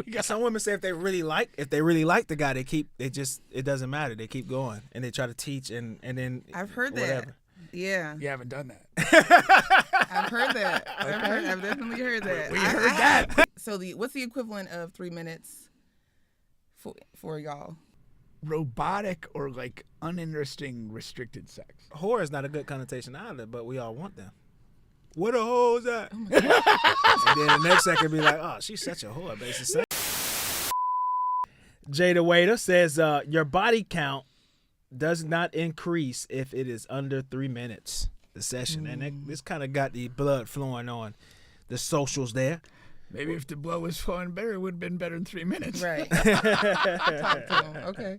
do we got? Some women say if they really like the guy, it doesn't matter. They keep going and they try to teach and then I've heard whatever. that. Yeah. You haven't done that. I've heard that. I've definitely heard that. We heard that. So what's the equivalent of 3 minutes for y'all? Robotic or like uninteresting restricted sex. Whore is not a good connotation either, but we all want them. Where the hoes at? Oh my God. And then the next second be like, oh, she's such a whore, basically. Jayda Wayda says, your body count does not increase if it is under 3 minutes, the session. And this kind of got the blood flowing on the socials there. Maybe if the blood was flowing better, it would have been better in 3 minutes. Right. Talk to him. Okay.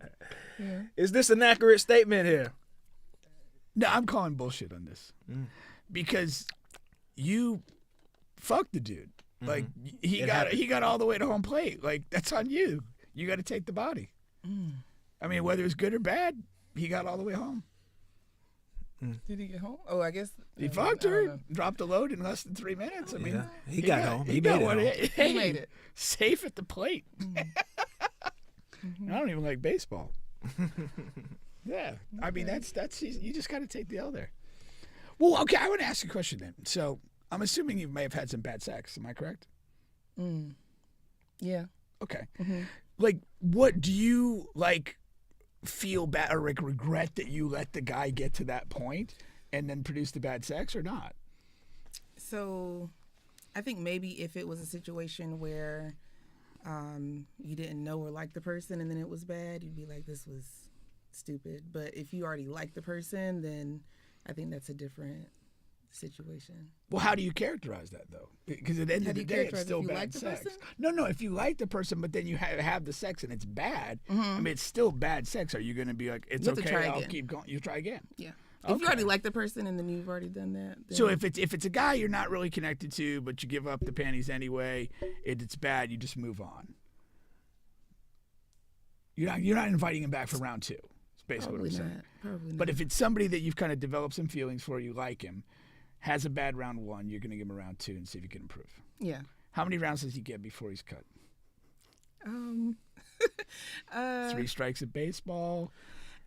Yeah. Is this an accurate statement here? No, I'm calling bullshit on this. Because you fucked the dude. Like he got all the way to home plate. Like that's on you. You got to take the body. I mean, whether it's good or bad, he got all the way home. Did he get home? Oh, I guess He fucked her, dropped the load in less than 3 minutes. I mean, he got home. He made it home. He made it. Safe at the plate. I don't even like baseball. Yeah, I mean that's you just got to take the L there. Well, okay, I want to ask you a question then. So I'm assuming you may have had some bad sex. Am I correct? Yeah. Okay. Like, what do you like? Feel bad or like regret that you let the guy get to that point and then produce the bad sex or not? So I think maybe if it was a situation where you didn't know or like the person and then it was bad, you'd be like, this was stupid. But if you already like the person, then I think that's a different situation. Well, how do you characterize that though? Because at the end of the day, it's still bad sex. No, if you like the person, but then you have the sex and it's bad, I mean, it's still bad sex. Are you going to be like, it's okay, I'll keep going? You try again. Yeah. If you already like the person and then you've already done that. Then... So if it's a guy you're not really connected to, but you give up the panties anyway, it's bad, you just move on. You're not inviting him back for round 2. That's basically what I'm saying. Probably not. But if it's somebody that you've kind of developed some feelings for, you like him, has a bad round 1, you're going to give him a round 2 and see if you can improve. Yeah. How many rounds does he get before he's cut? 3 strikes at baseball.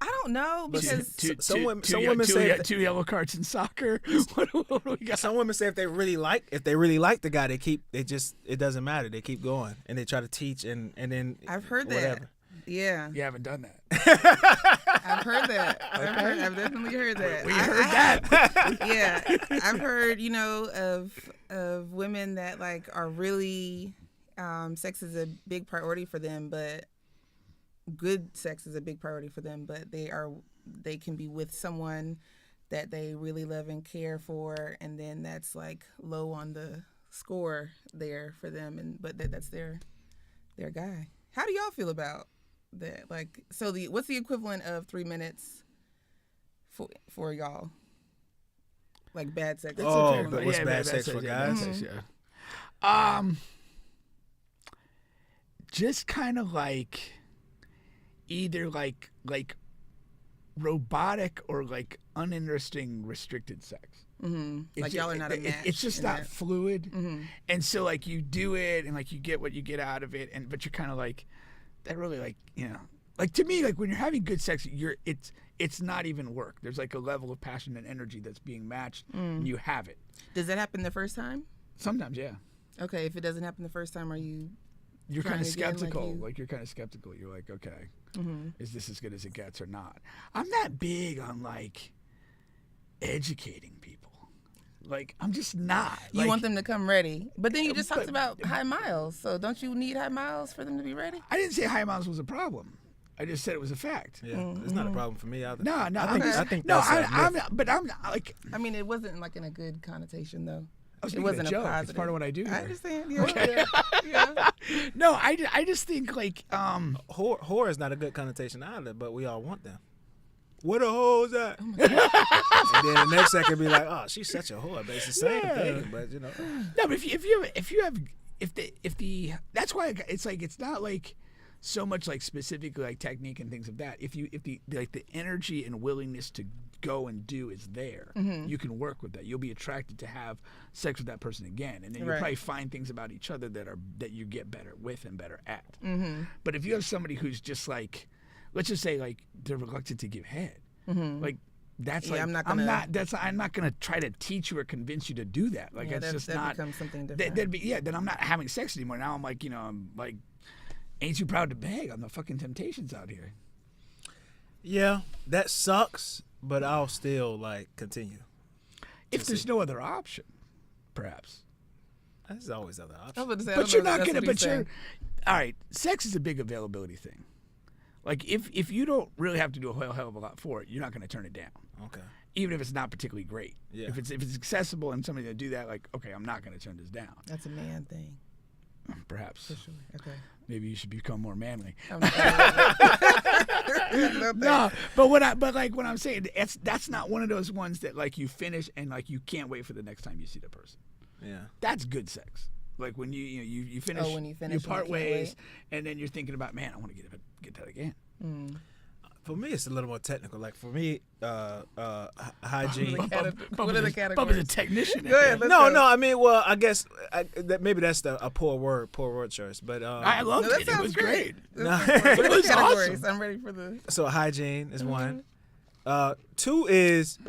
I don't know because some women say 2 yellow cards in soccer. What do we got? Some women say if they really like the guy, it doesn't matter. They keep going and they try to teach and then I've heard whatever. that. Yeah. You haven't done that. I've heard that. I've definitely heard that. We heard that. Yeah. I've heard, of women that like are really sex is a big priority for them, but good sex is a big priority for them, but they can be with someone that they really love and care for, and then that's like low on the score there for them, but that's their guy. How do y'all feel about that? Like, so what's the equivalent of 3 minutes for y'all? Like bad sex. But what's bad sex for guys? Bad sex, yeah. Just kind of like either like robotic or like uninteresting restricted sex. Like y'all are not a match. It's just not fluid, and so like you do it and like you get what you get out of it, but you're kind of like that really like like to me like when you're having good sex, it's not even work. There's like a level of passion and energy that's being matched, and you have it. Does that happen the first time? Sometimes, yeah. Okay, if it doesn't happen the first time, you're kind of skeptical. You're kind of skeptical. You're like, okay, is this as good as it gets or not? I'm not big on like educating people. Like I'm just not. You want them to come ready, but then you just talked about high miles. So don't you need high miles for them to be ready? I didn't say high miles was a problem. I just said it was a fact. Yeah, it's not a problem for me either. No, I think no. I'm like. I mean, it wasn't like in a good connotation though. It wasn't a positive. It's part of what I do. I understand. Yeah. Okay. Yeah. No, I just think like whore is not a good connotation either, but we all want them. Where the hoes at? Oh my God. And then the next second be like, oh, she's such a whore. But it's the same thing. But No, but if the that's why it's like it's not like so much like specifically like technique and things of that. If the energy and willingness to go and do is there. You can work with that. You'll be attracted to have sex with that person again, and then you'll probably find things about each other that you get better with and better at. But if you have somebody who's just like, let's just say like they're reluctant to give head, like that's like I'm not gonna try to teach you or convince you to do that. Like it's just not becomes something different. Then I'm not having sex anymore. Now I'm like, I'm like, ain't you proud to beg on the fucking temptations out here? Yeah, that sucks, but I'll still like continue. If there's no other option, perhaps. There's always other options. I was about to say, But you're not gonna. But you're all right. Sex is a big availability thing. Like if you don't really have to do a whole hell of a lot for it, you're not gonna turn it down. Okay. Even if it's not particularly great. Yeah. If it's accessible and somebody to do that, like okay, I'm not gonna turn this down. That's a man thing. Perhaps. For sure. Okay. Maybe you should become more manly. No, No, but what I'm saying, that's not one of those ones that like you finish and like you can't wait for the next time you see the person. Yeah. That's good sex. Like when you finish, when you finish, part ways, and then you're thinking about, man, I want to get that again. For me, it's a little more technical. Like for me, hygiene. What are the categories? Bubba's a technician. Go ahead, let's No, go. I mean, well, I guess maybe that's a poor word choice. But I loved that it. It sounds was great. What are the was categories? awesome. I'm ready for this. So hygiene is one. 2 is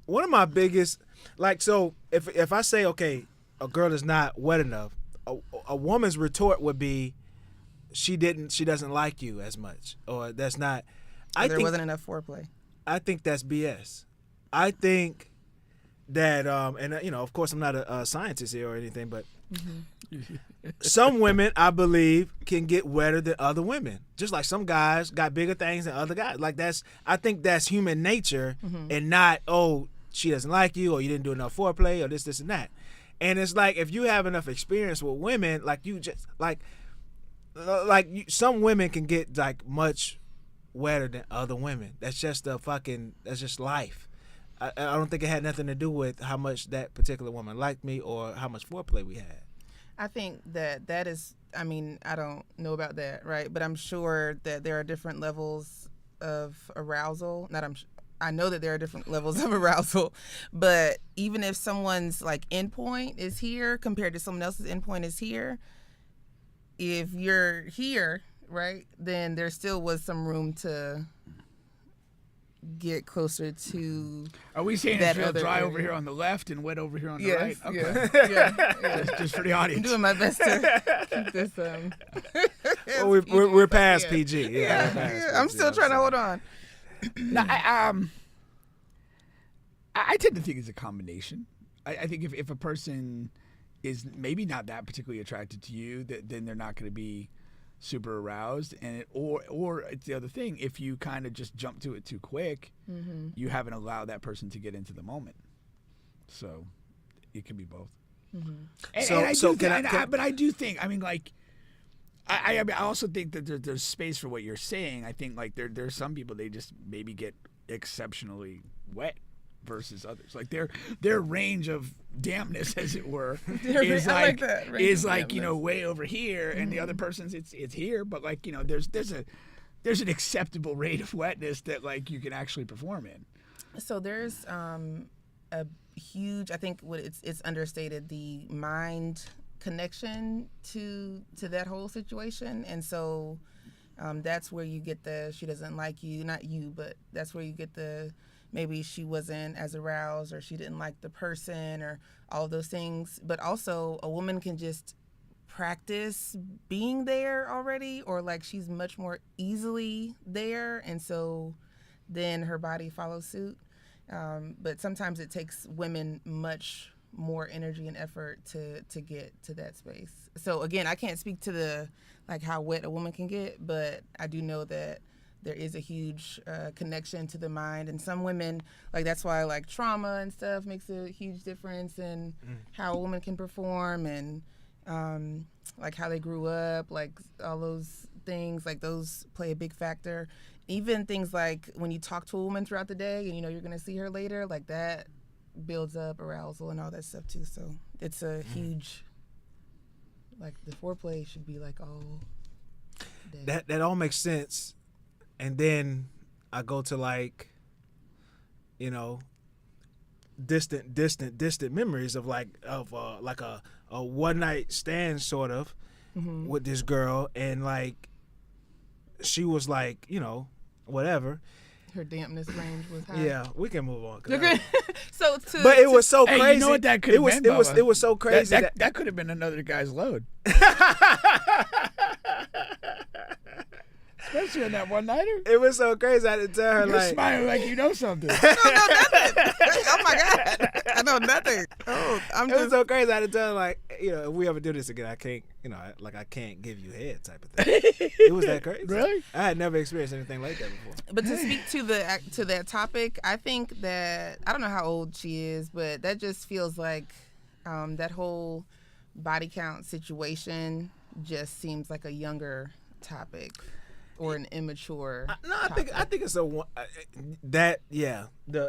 one of my biggest. Like, so if I say, okay, a girl is not wet enough, a woman's retort would be, she doesn't like you as much, or that's not. There wasn't enough foreplay. I think that's BS. I think that, and of course, I'm not a scientist here or anything, but some women, I believe, can get wetter than other women. Just like some guys got bigger things than other guys. Like I think that's human nature, and not, oh, she doesn't like you, or you didn't do enough foreplay, or this, and that. And it's like, if you have enough experience with women, like you just some women can get like much wetter than other women. That's just that's just life. I don't think it had nothing to do with how much that particular woman liked me or how much foreplay we had. I think that is, I mean, I don't know about that, right? But I'm sure that there are different levels of arousal. I know that there are different levels of arousal, but even if someone's like endpoint is here compared to someone else's endpoint is here, if you're here, right, then there still was some room to get closer to. Are we saying that it's real other dry area. over here on the left and wet over here on the Yes, right? Okay. yeah. Just for the I'm audience. doing my best to keep this. Well, we're past PG. Yeah, we're past I'm PG, still trying to hold on. No, I tend to think it's a combination. I think if a person is maybe not that particularly attracted to you, then they're not going to be super aroused, and or it's the other thing. If you kind of just jump to it too quick, you haven't allowed that person to get into the moment. So it could be both. But I do think. I mean, like, I also think that there's space for what you're saying. I think like there's some people, they just maybe get exceptionally wet versus others. Like their range of dampness, as it were, is like way over here, and the other person's it's here. But like there's an acceptable rate of wetness that like you can actually perform in. So there's a huge, I think it's understated, the mind connection to that whole situation, and so that's where you get the she doesn't like you, not you, but that's where you get the maybe she wasn't as aroused or she didn't like the person or all of those things. But also a woman can just practice being there already, or like she's much more easily there, and so then her body follows suit. But sometimes it takes women much more energy and effort to get to that space. So again, I can't speak to the like how wet a woman can get, but I do know that there is a huge connection to the mind, and some women, like that's why like trauma and stuff makes a huge difference in how a woman can perform, and like how they grew up, like all those things, like those play a big factor. Even things like when you talk to a woman throughout the day and you know you're gonna see her later, like that builds up arousal and all that stuff too. So it's a huge, like the foreplay should be like all day. That all makes sense. And then I go to like distant memories of like a one night stand sort of with this girl, and like she was like, whatever. Her dampness range was high. Yeah, we can move on. Okay. But it was so crazy. Hey, you know what that could have been, Bubba? It was so crazy. That could have been another guy's load. Especially on that one-nighter. It was so crazy. I had to tell her, You're like, smiling like you know something. I don't know nothing. Oh my God. I know nothing. Oh, it was so crazy. I had to tell her, like, if we ever do this again, I can't, I can't give you head type of thing. It was that crazy. Really? I had never experienced anything like that before. But to speak to that topic, I think that, I don't know how old she is, but that just feels like that whole body count situation just seems like a younger topic. Or an immature. I think it's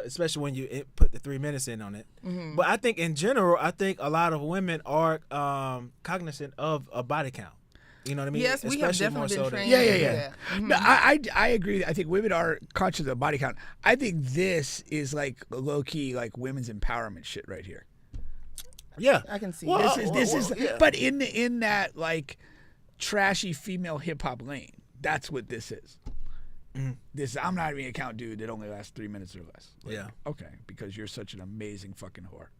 especially when you put the 3 minutes in on it. Mm-hmm. But I think in general, a lot of women are cognizant of a body count. You know what I mean? Yes, we have definitely been trained. Yeah. Mm-hmm. No, I agree. I think women are conscious of body count. I think this is like low key like women's empowerment shit right here. Yeah, I can see. This is, but in that like trashy female hip hop lane. That's what this is. This I'm not even a count dude that only lasts 3 minutes or less. Like, yeah. Okay, because you're such an amazing fucking whore.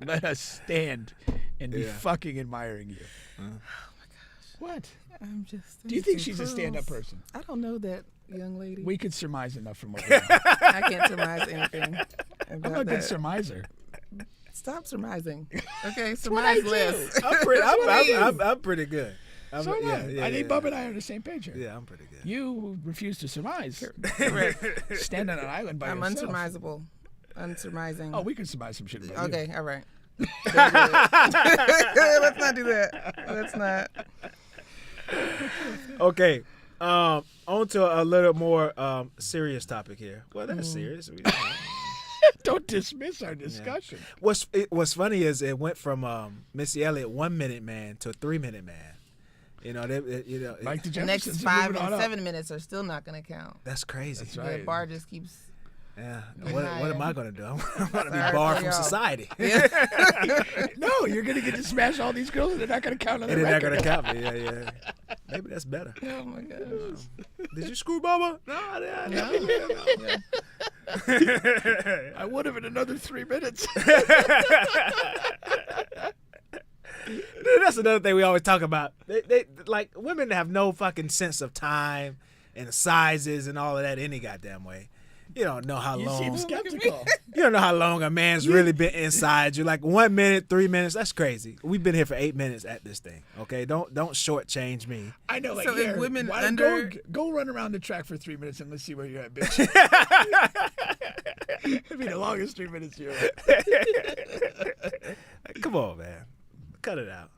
Let us stand and be fucking admiring you. Oh my gosh. What? I'm just. Do you think she's a stand-up person? I don't know that young lady. We could surmise enough from what we know. I can't surmise anything. I'm a good surmiser. Stop surmising. Okay, surmise less. I'm pretty good. So I think Bubba and I are on the same page here. Yeah, I'm pretty good. You refuse to surmise. Correct. Stand on an island by yourself. I'm unsurmisable. Unsurmising. Oh, we can surmise some shit about Okay, you. all right. Let's not do that. Let's not. Okay. On to a little more serious topic here. Well, that's serious. Don't dismiss our discussion. Yeah. What's funny is it went from Missy Elliott 1 minute man to a 3 minute man. Like the next 5 and 7 minutes are still not going to count. That's crazy. That's right. The bar just keeps. Yeah. What am I going to do? I'm going to be barred from society. Yeah. No, you're going to get to smash all these girls and they're not going to count on the record. record. They're not going to count me. Yeah. Maybe that's better. Oh my gosh. Did you screw Bubba? No, I didn't. I would have in another 3 minutes. That's another thing we always talk about. They like women have no fucking sense of time and sizes and all of that any goddamn way. You don't know how long. You seem skeptical. You don't know how long a man's really been inside you. Like 1 minute, 3 minutes. That's crazy. We've been here for 8 minutes at this thing. Okay, don't shortchange me. I know. Like, so here, if women go run around the track for 3 minutes and let's see where you're at, bitch. It'd be the longest 3 minutes you're at. Come on, man. Cut it out.